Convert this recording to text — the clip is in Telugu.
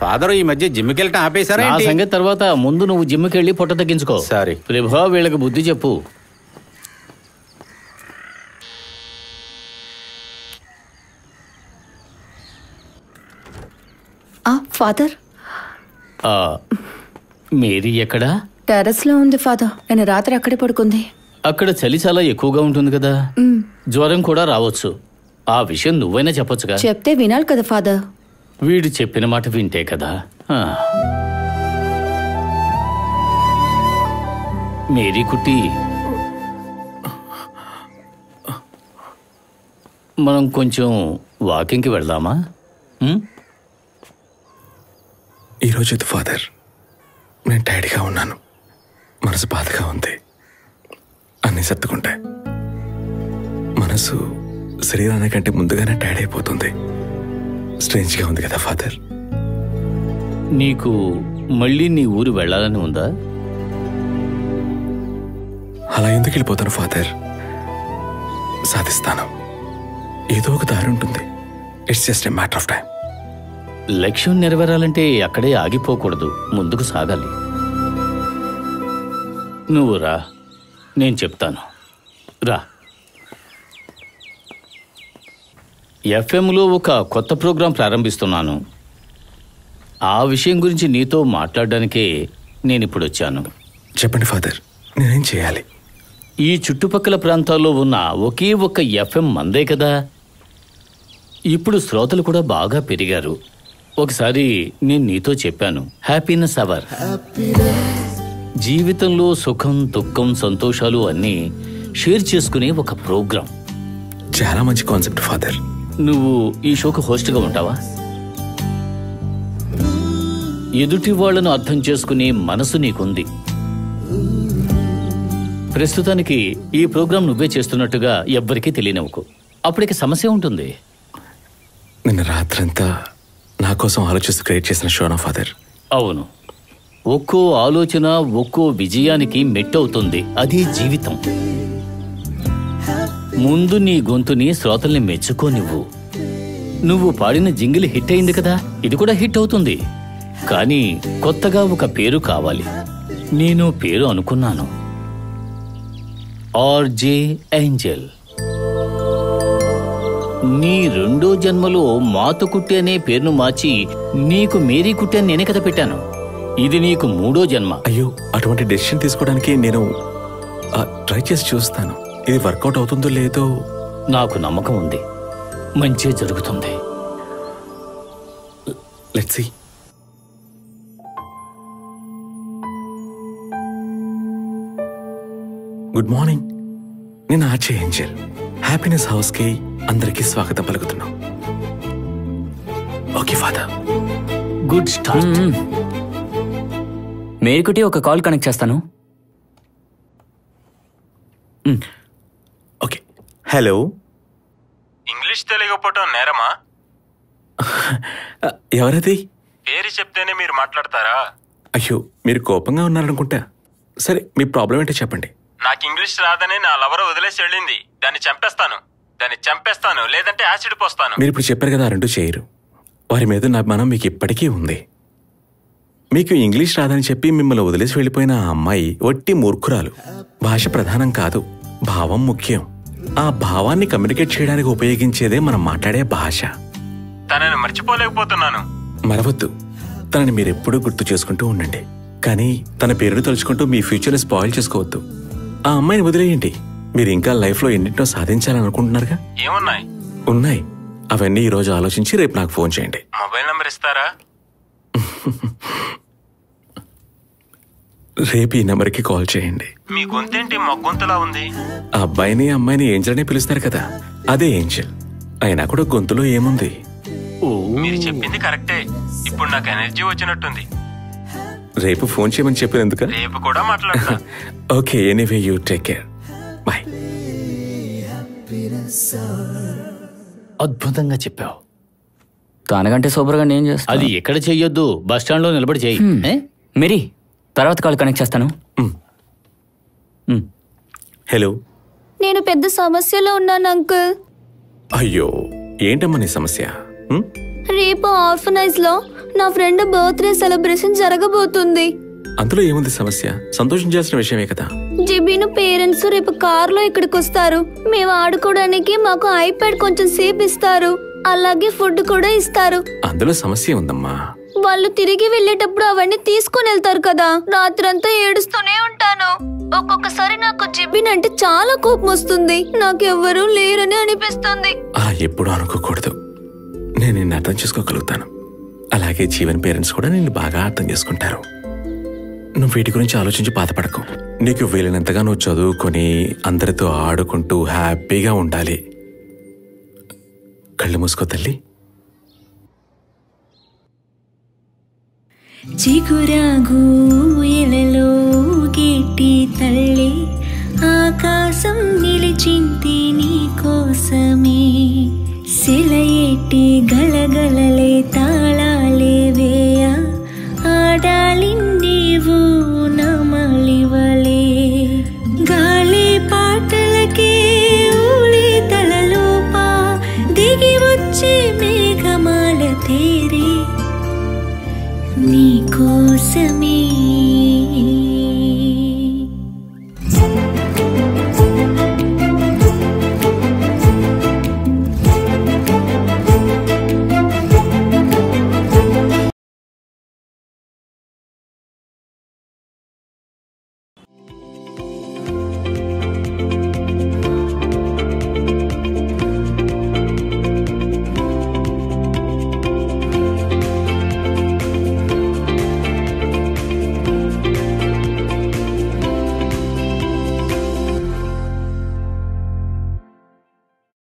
ఫాదర్ ఈ మధ్య జిమ్కి వెళ్ళటం ఆపేశారా? ఆ సంగతి తర్వాత ముందు నువ్వు జిమ్కి వెళ్ళి పొట్ట తగ్గించుకో. సరే ప్రభా, వీళ్ళకి బుద్ధి చెప్పు. ఫాదర్, మేరీ ఎక్కడా? టెర్రస్ లో ఉంది ఫాదర్. నేను రాత్రి అక్కడే పడుకుంది. అక్కడ చలి చాలా ఎక్కువగా ఉంటుంది కదా, జ్వరం కూడా రావచ్చు. ఆ విషయం నువ్వైనా చెప్పొచ్చుగా. చెప్తే వినాలి కదా ఫాదర్. వీడు చెప్పిన మాట వింటే కదా. మేరీ కుట్టి, మనం కొంచెం వాకింగ్కి వెళ్దామా? ఈరోజు ఫాదర్, నేను టైర్డ్గా ఉన్నాను, మనసు బాధగా ఉంది. అన్నీ సర్దుకుంటాయి. మనసు శరీరానికంటే ముందుగానే టైర్డ్ అయిపోతుంది. స్ట్రేంజ్గా ఉంది కదా ఫాదర్. నీకు మళ్ళీ నీ ఊరు వెళ్ళాలని ఉందా? అలా ఎందుకు వెళ్ళిపోతాను ఫాదర్? సాధిస్తాను. ఏదో ఒక దారి ఉంటుంది. It's just a matter of time. లక్ష్యం నెరవేరాలంటే అక్కడే ఆగిపోకూడదు, ముందుకు సాగాలి. నువ్వు రా, నేను చెప్తాను. రా. ఎఫ్ఎంలో ఒక కొత్త ప్రోగ్రాం ప్రారంభిస్తున్నాను. ఆ విషయం గురించి నీతో మాట్లాడడానికే నేను ఇప్పుడు వచ్చాను. చెప్పండి ఫాదర్, నేనేం చేయాలి? ఈ చుట్టుపక్కల ప్రాంతాల్లో ఉన్న ఒకే ఒక్క ఎఫ్ఎం మందే కదా. ఇప్పుడు శ్రోతలు కూడా బాగా పెరిగారు. ఒకసారి నేను నీతో చెప్పాను, హ్యాపీనెస్ అవర్. జీవితంలో సుఖం, దుఃఖం, సంతోషాలు అన్నీ షేర్ చేసుకునే ఒక ప్రోగ్రాం. చాలా మంచి కాన్సెప్ట్ ఫాదర్. నువ్వు ఈ షోకు హోస్ట్గా ఉంటావా? ఎదుటి వాళ్లను అర్థం చేసుకునే మనసు నీకుంది. ప్రస్తుతానికి ఈ ప్రోగ్రాం నువ్వే చేస్తున్నట్టుగా ఎవ్వరికీ తెలియనివ్వకు. అప్పటికి సమస్య ఉంటుంది. నిన్న రాత్రంతా నా కోసం ఆలోచిస్తూ క్రియేట్ చేసిన షోనా ఫాదర్? అవును. ఒక్కో ఆలోచన ఒక్కో విజయానికి మెట్టవుతుంది. అది జీవితం. ముందు నీ గొంతుని శ్రోతల్ని మెచ్చుకోనివ్వు. నువ్వు పాడిన జింగిల్ హిట్ అయింది కదా, ఇది కూడా హిట్ అవుతుంది. కానీ కొత్తగా ఒక పేరు కావాలి. నేను పేరు అనుకున్నాను, ఆర్జే ఏంజెల్. నీ రెండో జన్మలో మాతుకుట్టి అనే పేరును మార్చి నీకు మేరీ కుట్టి అని నేనే కదా పెట్టాను. ఇది నీకు మూడో జన్మ. అయ్యో, అటువంటి డెసిషన్ తీసుకోవడానికి నేను ట్రై చేసి చూస్తాను. ఇది వర్కౌట్ అవుతుందో లేదో. నాకు నమ్మకం ఉంది, మంచి జరుగుతుంది. Let's see. Good morning. నేను ఆర్జే ఏంజెల్. హ్యాపీనెస్ హౌస్ కి అందరికీ స్వాగతం పలుకుతున్నాం. Okay father. Good start. Marykutty ఒక కాల్ కనెక్ట్ చేస్తాను. ఓకే. హలో. ఇంగ్లీష్ తెలియకపోవటం నేరమా? ఎవరది? పేరు చెప్తేనే మీరు మాట్లాడతారా? అయ్యో, మీరు కోపంగా ఉన్నారనుకుంటా. సరే, మీ ప్రాబ్లం ఏంటో చెప్పండి. నాకు ఇంగ్లీష్ రాదని నా లవర్ వదిలేసి వెళ్ళింది. దాన్ని చంపేస్తాను, లేదంటే యాసిడ్ పోస్తాను. మీరు ఇప్పుడు చెప్పారు కదా, రెండు చేయరు. వారి మీద నా మనం మీకు ఇప్పటికీ ఉంది. మీకు ఇంగ్లీష్ రాదని చెప్పి మిమ్మల్ని వదిలేసి వెళ్ళిపోయిన ఆ అమ్మాయి ఒట్టి మూర్ఖురాలు. భాష ప్రధానం కాదు, భావం ముఖ్యం. ఆ భావాన్ని కమ్యూనికేట్ చేయడానికి ఉపయోగించేదే మనం మాట్లాడే భాష. తనని మర్చిపోలేకపోతున్నాను. మరవద్దు, తనని మీరెప్పుడూ గుర్తు చేసుకుంటూ ఉండండి. కానీ తన పేరును తలుచుకుంటూ మీ ఫ్యూచర్ని స్పాయిల్ చేసుకోవద్దు. ఆ అమ్మాయిని వదిలేయండి. మీరు ఇంకా లైఫ్లో ఎన్నింటినో సాధించాలనుకుంటున్నారుగా. ఏమున్నాయి? ఉన్నాయి. అవన్నీ ఈరోజు ఆలోచించి రేపు నాకు ఫోన్ చేయండి. మొబైల్ నంబర్ ఇస్తారా? రేపు ఈ నెంబర్కి కాల్ చేయండి. మీ గొంతేంటి మొగ్గొంతులా ఉంది? ఆ అబ్బాయిని అమ్మాయిని ఏంజల్ అనే పిలుస్తారు కదా, అదే ఏంజల్. అయినా కూడా గొంతులో ఏముంది? మీరు చెప్పింది కరెక్టే. ఇప్పుడు నాకు ఎనర్జీ వచ్చినట్టుంది. రేపు ఫోన్ చేయమని చెప్పినందుక? రేపు కూడా మాట్లాడతా. Okay, anyway you take care. Bye. అద్భుతంగా చెప్పావు. తనకంటే సూపర్గా నేను చేస్తా. అది ఎక్కడ చెయ్యొద్దు, బస్ స్టాండ్ లో నిలబడి చెయ్యి. మేరీ, తర్వాత కాల్ కనెక్ట్ చేస్తాను. హలో. నేను పెద్ద సమస్యలో ఉన్నాను అంకుల్. అయ్యో, ఏంటమ్మా నీ సమస్య? రేపు ఆర్ఫనైజ్ లో నా ఫ్రెండ్ బర్త్డే సెలబ్రేషన్ జరగబోతుంది. అందులో ఏముంది సమస్య? సంతోషించాల్సిన విషయమే కదా. జిబీను పేరెంట్స్ రేపు కార్లో ఇక్కడికి వస్తారు. మేము ఆడుకోవడానికి మాకు ఐప్యాడ్ కొంచెం సేపు ఇస్తారు. అలాగే ఫుడ్ కూడా ఇస్తారు. అందులో సమస్య ఉందమ్మా. వాళ్ళు తిరిగి వెళ్ళేటప్పుడు అవన్నీ తీసుకుని వెళ్తారు కదా. రాత్రంతా ఏడుస్తూనే ఉంటాను. ఒక్కొక్కసారి నాకు జిబిన్ అంటే చాలా కోపం వస్తుంది. నాకెవ్వరూ లేరని అనిపిస్తుంది. అలా ఎప్పుడూ అనుకోకూడదు. నేను నిన్ను అర్థం చేసుకోగలుగుతాను. అలాగే జీవన్ పేరెంట్స్ కూడా నిన్ను బాగా అర్థం చేసుకుంటారు. నువ్వు వీటి గురించి ఆలోచించి బాధపడకు. నీకు వీలైనంతగా నువ్వు చదువుకొని అందరితో ఆడుకుంటూ హ్యాపీగా ఉండాలి. కళ్ళు మూసుకో తల్లి. చిగురాగు ఎలలో గేటి తల్లి ఆకాశం నిలిచింది నీ కోసమే. సెలయేటి గలగలలే తాళాలే వేయ ఆడాలి నీవు నమలివలే. గాలి పాటలకే ఊళి తలలోపా దిగి వచ్చే మేఘమాల తేరే నీ కోసమే.